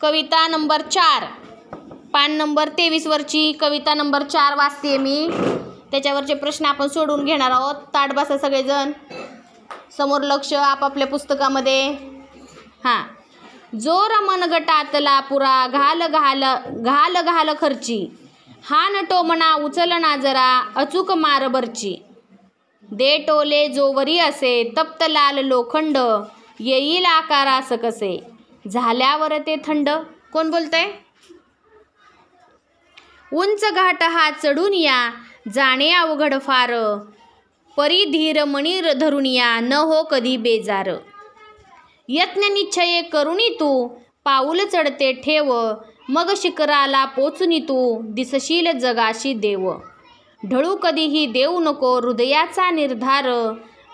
कविता number 4, पान number 23 वरची कविता number 4 वाचते मी. त्याच्यावरचे प्रश्न आपण सोडून घेणार आहोत. ताट बसा सगळेजण, समोर लक्ष आपापल्या पुस्तकामध्ये. हां. जोर मनगटातला पुरा घाल घाल घाल घाल खर्ची, हा नटो म्हणा उचल ना जरा अचूक मार बरची. दे टोले जोवरी असे तप्त लाल लोखंड, येईल आकारास कसे झाल्यावर ते थंड. कोण बोलतंय? उंच घाट हा चढून या जाणे अवघड फार, परी धीर मणी धरून या न हो कधी बेजार. यत्न निश्चय करुणी तू पाऊल चढते ठेव, मग शिखराला पोचुनी तू दिसशील जगाशी देव. ढळू कधीही देऊ नको हृदयाचा निर्धार,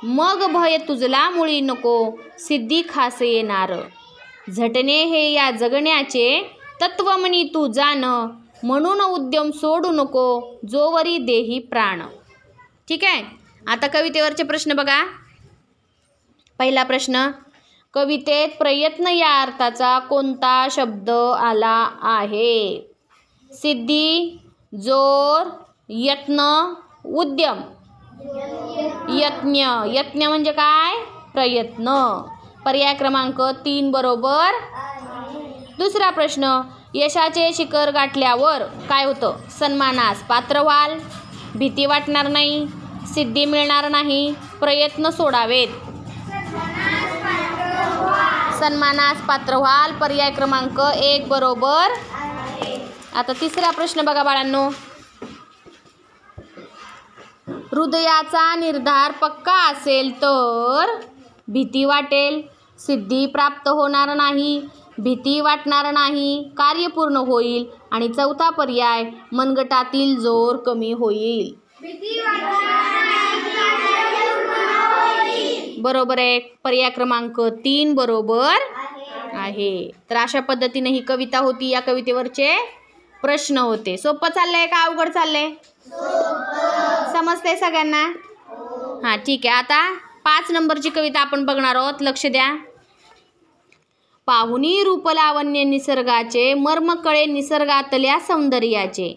मग भय तुझला मुळी नको सिद्धी खास येणार. झटणे हे या जगण्याचे तत्व म्हणी तू जाण, म्हणून उद्यम सोडू नको जोवरी देही प्राण. ठीक आहे. आता कवितेवरचे प्रश्न बघा. पहिला प्रश्न, कवितेत प्रयत्न या अर्थाचा कोणता शब्द आला आहे? सिद्धी, जोर, यत्न, उद्यम. यत्न. यत्न म्हणजे काय? प्रयत्न. पर्याय क्रमांक 3 बरोबर. दुसरा प्रश्न, यशाचे शिखर गाठल्यावर काय होतं? सन्मानास पात्र व्हाल, भीती वाटणार नाही, सिद्धी मिळणार नाही, प्रयत्न सोडावेत. सन्मानास पात्र व्हाल. पर्याय क्रमांक 1 बरोबर. आता तिसरा प्रश्न बघा बाळांनो. हृदयाचा निर्धार पक्का असेल तर भीती वाटेल, सिद्धी प्राप्त होणार नाही, भीती वाटणार नाही, कार्य पूर्ण होईल. आणि चौथा पर्याय, मनगटातील जोर कमी होईल. बरोबर आहे. पर्याय क्रमांक 3 बरोबर आहे. तर अशा पद्धतीने ही कविता होती. या कवितेवरचे प्रश्न होते. सोपं चाललंय का अवघड चाललंय? समजतंय सगळ्यांना? हां, ठीक आहे. आता 5 नंबरची कविता आपण बघणार आहोत. लक्ष द्या. पाहुनी रूप लावण्य निसर्गाचे, मर्म कळे निसर्गातल्या सौंदर्याचे.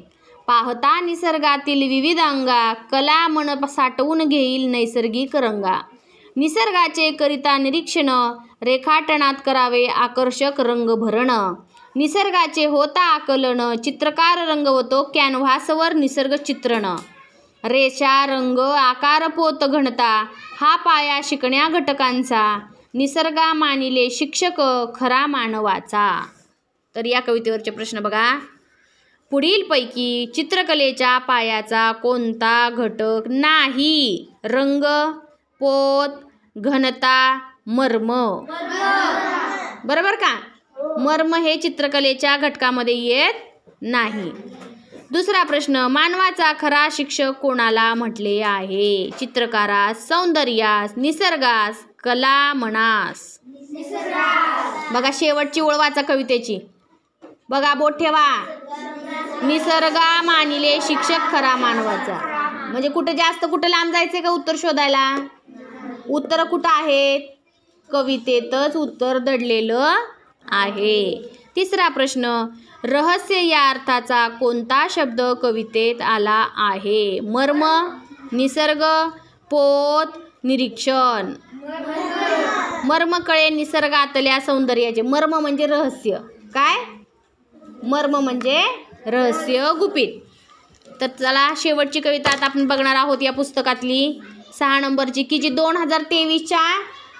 पाहता निसर्गातील विविध अंगा, कला मन साठवून घेईल नैसर्गिक रंगा. निसर्गाचे करिता निरीक्षण, रेखाटनात करावे आकर्षक रंग भरण. निसर्गाचे होता आकलन, चित्रकार रंगवतो कॅनव्हासवर निसर्ग चित्रण. रेषा रंग आकार पोत घनता, हा पाया शिकण्या घटकांचा. निसर्गा मानिले शिक्षक खरा मानवाचा. तर या कवितेवरचे प्रश्न बघा. पुढीलपैकी चित्रकलेच्या पायाचा कोणता घटक नाही? रंग, पोत, घनता, मर्म. बरोबर का? मर्म हे चित्रकलेच्या घटकामध्ये येत नाही. दुसरा प्रश्न, मानवाचा खरा शिक्षक कोणाला म्हटले आहे? चित्रकारास, सौंदर्यास, निसर्गास, कला मनास. बघा शेवटची ओळ वाचा कवितेची. बघा बोट ठेवा. निसर्गा मानिले शिक्षक खरा मानवाचा. म्हणजे कुठे जास्त कुठे लांब जायचे का उत्तर शोधायला? उत्तर कुठं आहेत? कवितेतच उत्तर दडलेलं आहे. तिसरा प्रश्न, रहस्य या अर्थाचा कोणता शब्द कवितेत आला आहे? मर्म, निसर्ग, पोत, निरीक्षण. मर्म कळे निसर्गातल्या सौंदर्याचे. मर्म म्हणजे रहस्य. काय? मर्म म्हणजे रहस्य, गुपित. तर चला शेवटची कविता आता आपण बघणार आहोत या पुस्तकातली 6 नंबरची, की जी 2023च्या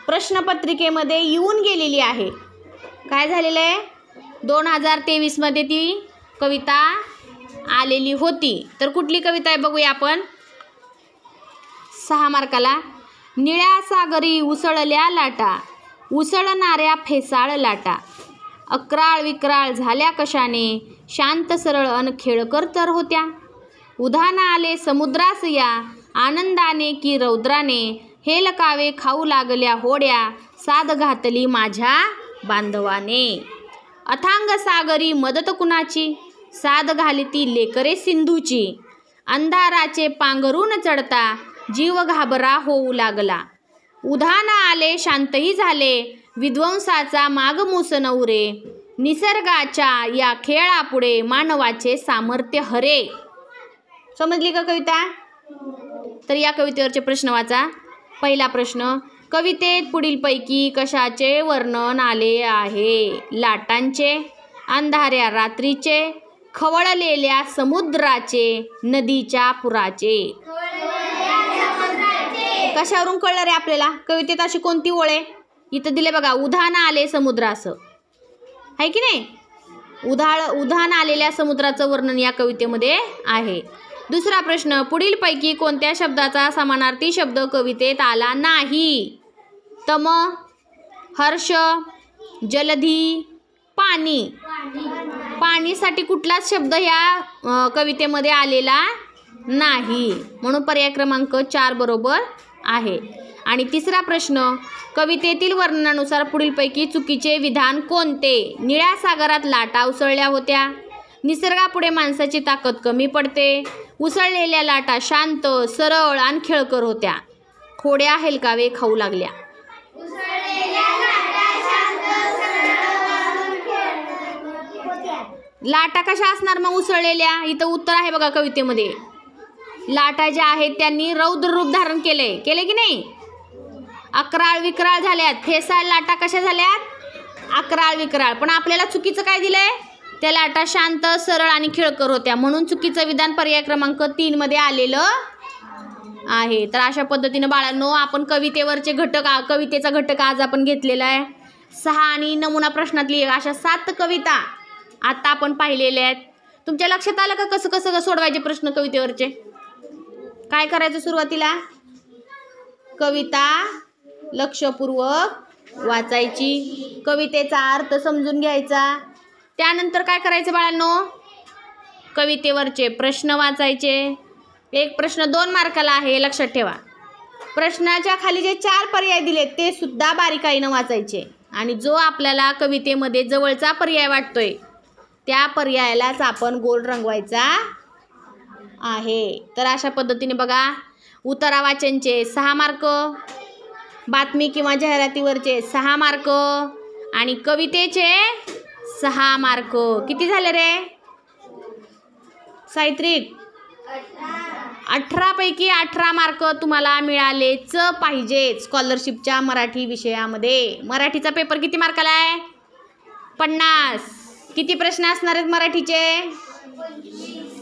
प्रश्नपत्रिकेमध्ये येऊन गेलेली आहे. काय झालेलं आहे? 2023मध्ये ती कविता आलेली होती. तर कुठली कविता आहे बघूया आपण. 6 मार्काला. निळ्या सागरी उसळल्या लाटा, उसळणाऱ्या फेसाळ लाटा. अक्राळ विक्राळ झाल्या कशाने, शांत सरळ अन खेळकर तर होत्या. उधाना आले समुद्रास या, आनंदाने की रौद्राने. हेलकावे खाऊ लागल्या होड्या, साद घातली माझ्या बांधवाने. अथांग सागरी मदत कुणाची, साद घालिती लेकरे सिंधूची. अंधाराचे पांघरून चढता, जीव घाबरा होऊ लागला. उधाना आले शांतही झाले, विध्वंसाचा माग मूस नवरे. निसर्गाच्या या खेळापुढे मानवाचे सामर्थ्य हरे. समजली का कविता? तर या कवितेवरचे प्रश्न वाचा. पहिला प्रश्न, कवितेत पुढीलपैकी कशाचे वर्णन आले आहे? लाटांचे, अंधाऱ्या रात्रीचे, खवळलेल्या समुद्राचे, नदीच्या पुराचे. कशावरून कळलं रे आपल्याला? कवितेत अशी कोणती ओळ आहे? इथं दिले बघा, उधाण आले समुद्र असं आहे की नाही? उधाण आलेल्या समुद्राचं वर्णन या कवितेमध्ये आहे. दुसरा प्रश्न, पुढीलपैकी कोणत्या शब्दाचा समानार्थी शब्द कवितेत आला नाही? तम, हर्ष, जलधी, पाणी. पाणीसाठी कुठलाच शब्द ह्या कवितेमध्ये आलेला नाही, म्हणून पर्याय क्रमांक 4 बरोबर आहे. आणि तिसरा प्रश्न, कवितेतील वर्णनानुसार पुढीलपैकी चुकीचे विधान कोणते? निळ्या सागरात लाटा उसळल्या होत्या, निसर्गापुढे माणसाची ताकद कमी पडते, उसळलेल्या लाटा शांत, सरळ आणि खेळकर होत्या, खोड्या हेलकावे खाऊ लागल्या. लाटा कशा असणार मग उसळलेल्या? इथं उत्तर आहे बघा कवितेमध्ये. लाटा ज्या आहेत त्यांनी रौद्र रूप धारण केले की नाही? अकराळ विक्राळ झाल्यात. फेसाळ लाटा कशा झाल्यात? अकराळ विक्राळ. पण आपल्याला चुकीचं काय दिलंय? त्या लाटा शांत, सरळ आणि खेळकर होत्या, म्हणून चुकीचं विधान पर्याय क्रमांक 3 मध्ये आलेलं आहे. तर अशा पद्धतीनं बाळांनो आपण कवितेवरचे घटक, कवितेचा घटक आज आपण घेतलेला आहे 6 आणि नमुना प्रश्नातली अशा 7 कविता आता आपण पाहिलेल्या आहेत. तुमच्या लक्षात आलं का कसं कसं सोडवायचे प्रश्न कवितेवरचे? काय करायचं सुरुवातीला? कविता लक्षपूर्वक वाचायची, कवितेचा अर्थ समजून घ्यायचा. त्यानंतर काय करायचं बाळांनो? कवितेवरचे प्रश्न वाचायचे. एक प्रश्न 2 मार्काला आहे हे लक्षात ठेवा. प्रश्नाच्या खाली जे 4 पर्याय दिलेत ते सुद्धा बारीकाईनं वाचायचे आणि जो आपल्याला कवितेमध्ये जवळचा पर्याय वाटतोय त्या पर्यायालाच आपण गोल रंगवायचा आहे. तर अशा पद्धतीने बघा, उतारा वाचनचे 6 मार्क, बातमी किंवा जाहिरातीवरचे 6 मार्क आणि कवितेचे 6 मार्क. किती झाले रे साहित्रिक? 18 पैकी 18 मार्क तुम्हाला मिळालेच पाहिजेत स्कॉलरशिपच्या मराठी विषयामध्ये. मराठीचा पेपर किती मार्काला आहे? 50. किती प्रश्न असणार आहेत मराठीचे?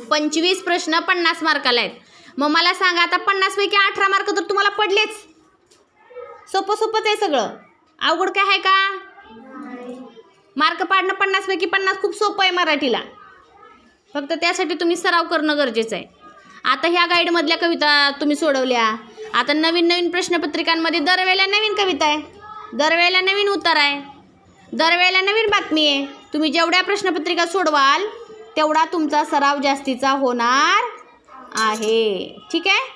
25 प्रश्न 50 मार्काला आहेत. मग मला सांगा आता 50 पैकी 18 मार्क तर तुम्हाला पडलेच. सोपं सोपंच आहे सगळं, अवघड काय आहे का? मार्क पाडणं 50 पैकी 50 खूप सोपं आहे मराठीला. फक्त त्यासाठी तुम्ही सराव करणं गरजेचं आहे. आता ह्या गाईडमधल्या कविता तुम्ही सोडवल्या. आता नवीन नवीन प्रश्नपत्रिकांमध्ये दरवेळेला नवीन कविता आहे, दरवेळेला नवीन उत्तर आहे, दरवेळेला नवीन बातमी आहे. तुम्ही जेवढ्या प्रश्नपत्रिका सोडवाल तेवढा तुमचा सराव जास्तीचा होणार आहे. ठीक आहे.